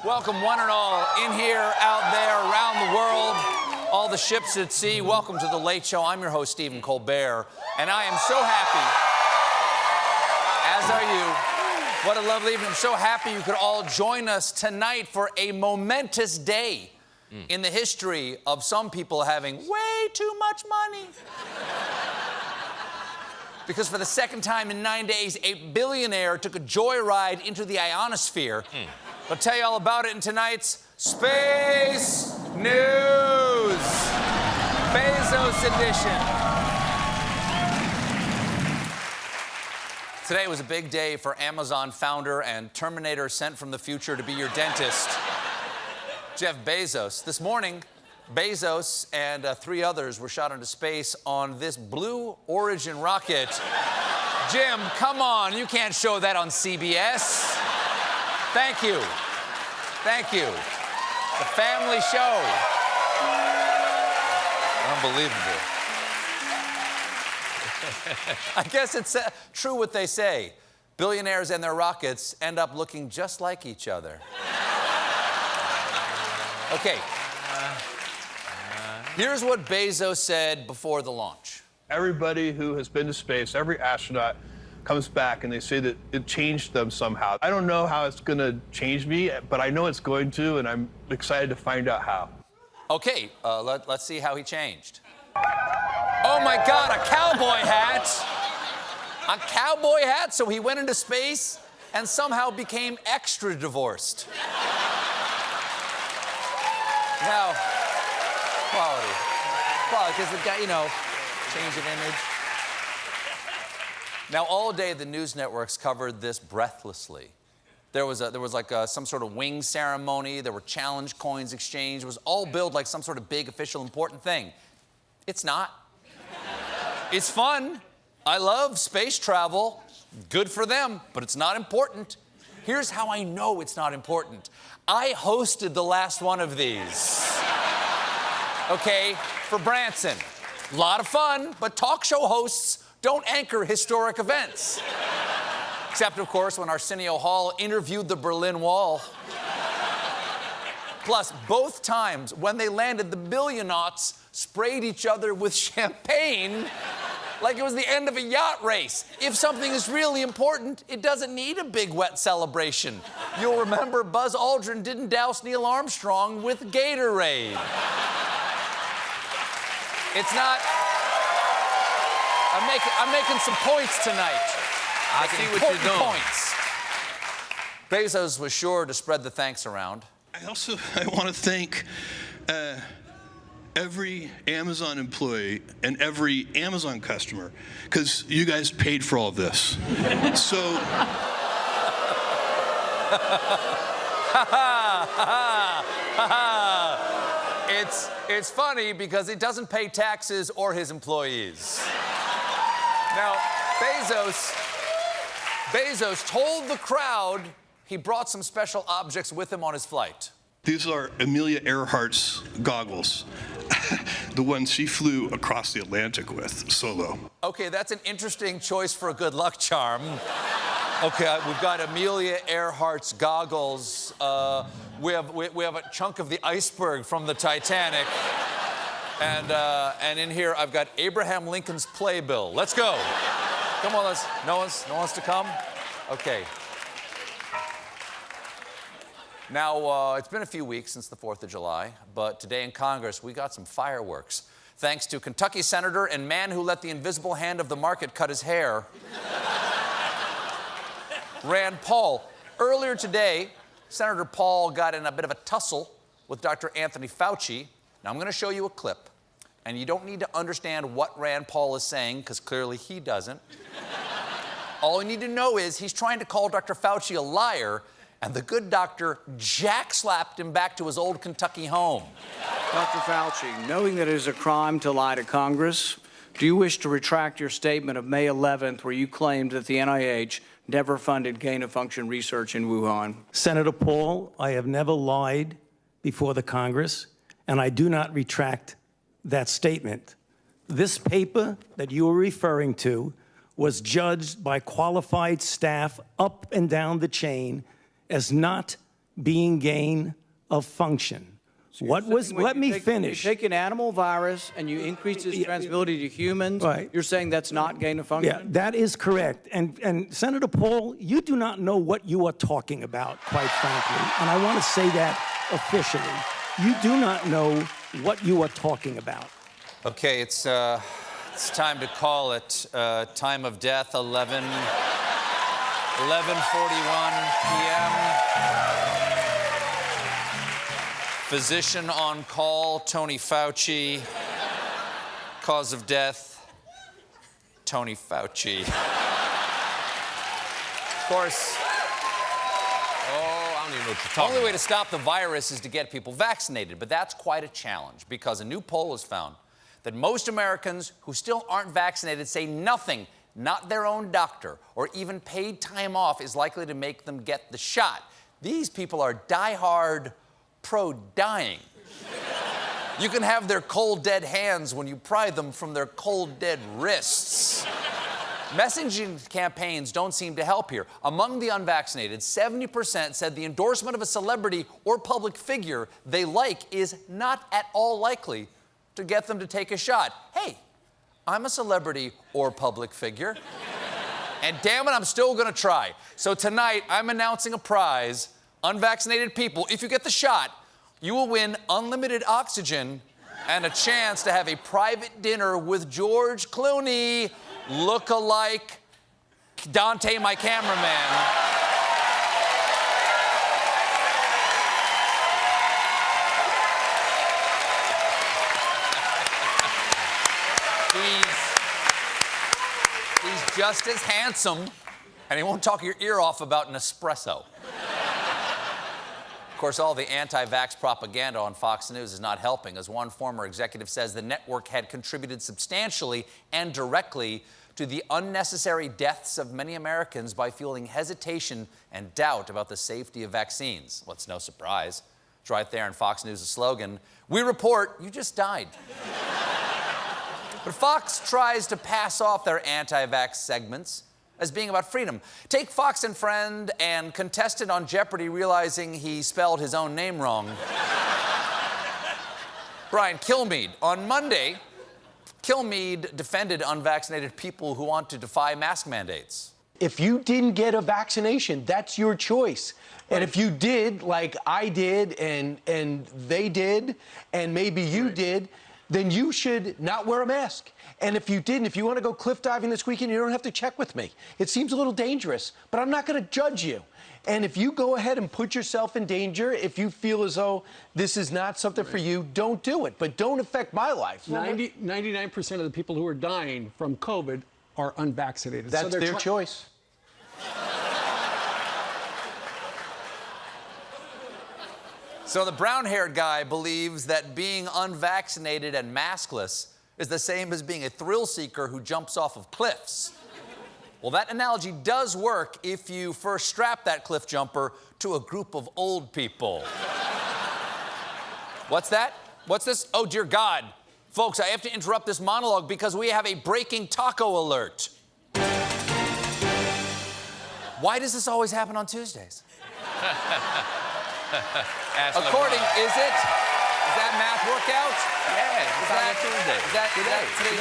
Welcome one and all, in here, out there, around the world, all the ships at sea. Welcome to The Late Show. I'm your host, Stephen Colbert, and I am so happy, as are you. What a lovely evening. I'm so happy you could all join us tonight for a momentous day in the history of some people having way too much money. Because for the second time in 9 days, a billionaire took a joyride into the ionosphere. I'll tell you all about it in tonight's Space News. Bezos edition. Today was a big day for Amazon founder and Terminator sent from the future to be your dentist, Jeff Bezos. This morning, Bezos and 3 others were shot into space on this Blue Origin rocket. Jim, come on, you can't show that on CBS. Thank you. Thank you. The family show. Unbelievable. I guess it's true what they say. Billionaires and their rockets end up looking just like each other. Okay. Here's what Bezos said before the launch. Everybody who has been to space, every astronaut, comes back and they say that it changed them somehow. I don't know how it's going to change me, but I know it's going to, and I'm excited to find out how. Okay, let's see how he changed. Oh my God, a cowboy hat! A cowboy hat, so he went into space and somehow became extra divorced. Now, quality, because the guy, change of image. Now, all day, the news networks covered this breathlessly. There was like some sort of wing ceremony. There were challenge coins exchanged. It was all billed like some sort of big, official, important thing. It's not. It's fun. I love space travel. Good for them, but it's not important. Here's how I know it's not important. I hosted the last one of these. Okay, for Branson. A lot of fun, but talk show hosts don't anchor historic events. Except, of course, when Arsenio Hall interviewed the Berlin Wall. Plus, both times when they landed, the billionauts sprayed each other with champagne like it was the end of a yacht race. If something is really important, it doesn't need a big wet celebration. You'll remember Buzz Aldrin didn't douse Neil Armstrong with Gatorade. It's not... I'm making some points tonight. I see what you're doing. Points. Bezos was sure to spread the thanks around. I want to thank every Amazon employee and every Amazon customer, because you guys paid for all of this. So... It's funny because he doesn't pay taxes or his employees. Now, Bezos told the crowd he brought some special objects with him on his flight. These are Amelia Earhart's goggles, the ones she flew across the Atlantic with, solo. Okay, that's an interesting choice for a good luck charm. Okay, we've got Amelia Earhart's goggles. We have a chunk of the iceberg from the Titanic. And in here, I've got Abraham Lincoln's playbill. Let's go. Come on, no one wants to come? Okay. Now, it's been a few weeks since the 4th of July, but today in Congress, we got some fireworks. Thanks to Kentucky Senator and man who let the invisible hand of the market cut his hair, Rand Paul. Earlier today, Senator Paul got in a bit of a tussle with Dr. Anthony Fauci. Now, I'm going to show you a clip, and you don't need to understand what Rand Paul is saying, because clearly he doesn't. All you need to know is he's trying to call Dr. Fauci a liar, and the good doctor jack-slapped him back to his old Kentucky home. Dr. Fauci, knowing that it is a crime to lie to Congress, do you wish to retract your statement of May 11th where you claimed that the NIH never funded gain-of-function research in Wuhan? Senator Paul, I have never lied before the Congress, and I do not retract that statement. This paper that you are referring to was judged by qualified staff up and down the chain as not being gain of function. Let me finish. You take an animal virus and you increase its transmissibility to humans. Right. You're saying that's not gain of function? Yeah, that is correct. And Senator Paul, you do not know what you are talking about, quite frankly. And I want to say that officially. You do not know what you are talking about. Okay, it's time to call it. Time of death, 11:41 p.m. Physician on call, Tony Fauci. Cause of death, Tony Fauci. Of course, I don't even know what you're the talking only way about. to stop the virus is to get people vaccinated, but that's quite a challenge because a new poll has found that most Americans who still aren't vaccinated say nothing, not their own doctor, or even paid time off is likely to make them get the shot. These people are diehard pro-dying. You can have their cold, dead hands when you pry them from their cold, dead wrists. Messaging campaigns don't seem to help here. Among the unvaccinated, 70% said the endorsement of a celebrity or public figure they like is not at all likely to get them to take a shot. Hey, I'm a celebrity or public figure, and damn it, I'm still gonna try. So tonight, I'm announcing a prize. Unvaccinated people, if you get the shot, you will win unlimited oxygen and a chance to have a private dinner with George Clooney, look-alike Dante, my cameraman. He's just as handsome, and he won't talk your ear off about an espresso. Of course, all the anti-vax propaganda on Fox News is not helping. As one former executive says, the network had contributed substantially and directly to the unnecessary deaths of many Americans by fueling hesitation and doubt about the safety of vaccines. Well, it's no surprise. It's right there in Fox News' slogan, "We report, you just died." But Fox tries to pass off their anti-vax segments as being about freedom. Take Fox and Friend and contestant on Jeopardy realizing he spelled his own name wrong. Brian Kilmeade. On Monday, Kilmeade defended unvaccinated people who want to defy mask mandates. If you didn't get a vaccination, that's your choice. And if you did, like I did and they did, and maybe you did, then you should not wear a mask. And if you didn't, if you want to go cliff diving this weekend, you don't have to check with me. It seems a little dangerous, but I'm not going to judge you. And if you go ahead and put yourself in danger, if you feel as though this is not something for you, don't do it. But don't affect my life. 99% of the people who are dying from COVID are unvaccinated. That's their choice. So the brown-haired guy believes that being unvaccinated and maskless is the same as being a thrill seeker who jumps off of cliffs. Well, that analogy does work if you first strap that cliff jumper to a group of old people. What's that? What's this? Oh, dear God. Folks, I have to interrupt this monologue because we have a breaking taco alert. Why does this always happen on Tuesdays? According, is it? Does that math work out? Yeah, it's on a Tuesday. Is that today's Tuesday?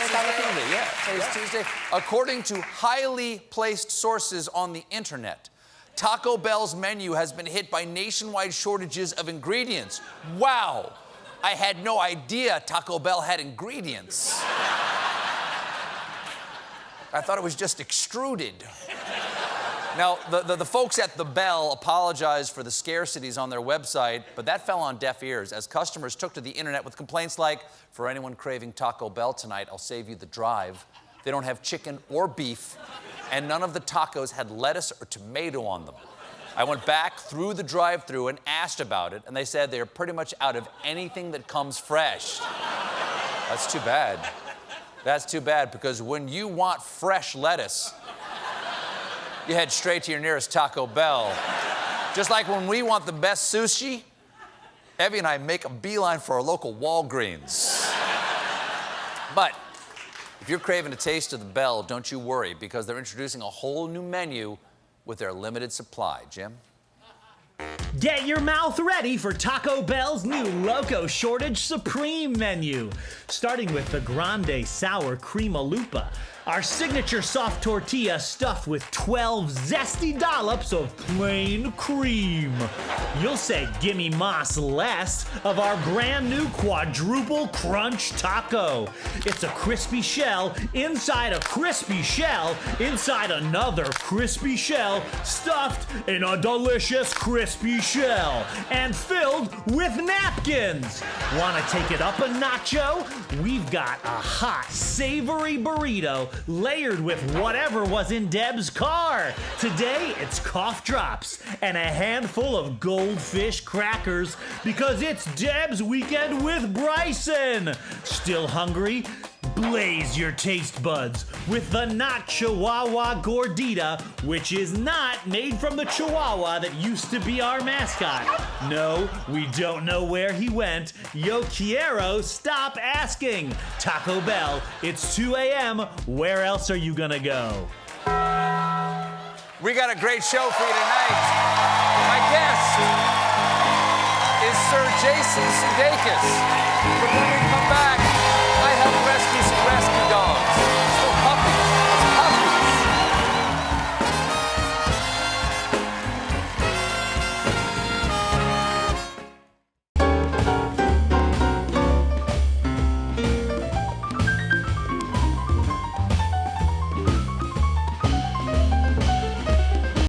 Yeah. Today's Tuesday. According to highly placed sources on the internet, Taco Bell's menu has been hit by nationwide shortages of ingredients. Wow! I had no idea Taco Bell had ingredients. I thought it was just extruded. Now, the folks at the Bell apologized for the scarcities on their website, but that fell on deaf ears as customers took to the internet with complaints like, "For anyone craving Taco Bell tonight, I'll save you the drive. They don't have chicken or beef, and none of the tacos had lettuce or tomato on them. I went back through the drive-thru and asked about it, and they said they're pretty much out of anything that comes fresh." That's too bad. That's too bad, because when you want fresh lettuce, you head straight to your nearest Taco Bell. Just like when we want the best sushi, Evie and I make a beeline for our local Walgreens. But if you're craving a taste of the Bell, don't you worry, because they're introducing a whole new menu with their limited supply. Jim? Get your mouth ready for Taco Bell's new Loco Shortage Supreme menu. Starting with the Grande Sour Creamalupa, our signature soft tortilla stuffed with 12 zesty dollops of plain cream. You'll say gimme mas less of our brand new quadruple crunch taco. It's a crispy shell inside a crispy shell inside another crispy shell stuffed in a delicious crispy shell and filled with napkins. Want to take it up a notcho? We've got a hot, savory burrito layered with whatever was in Deb's car. Today, it's cough drops and a handful of goldfish crackers because it's Deb's weekend with Bryson. Still hungry? Blaze your taste buds with the Not Chihuahua Gordita, which is not made from the Chihuahua that used to be our mascot. No, we don't know where he went. Yo quiero, stop asking. Taco Bell, it's 2 a.m. Where else are you gonna go? We got a great show for you tonight. My guest is Sir Jason Sudeikis, performing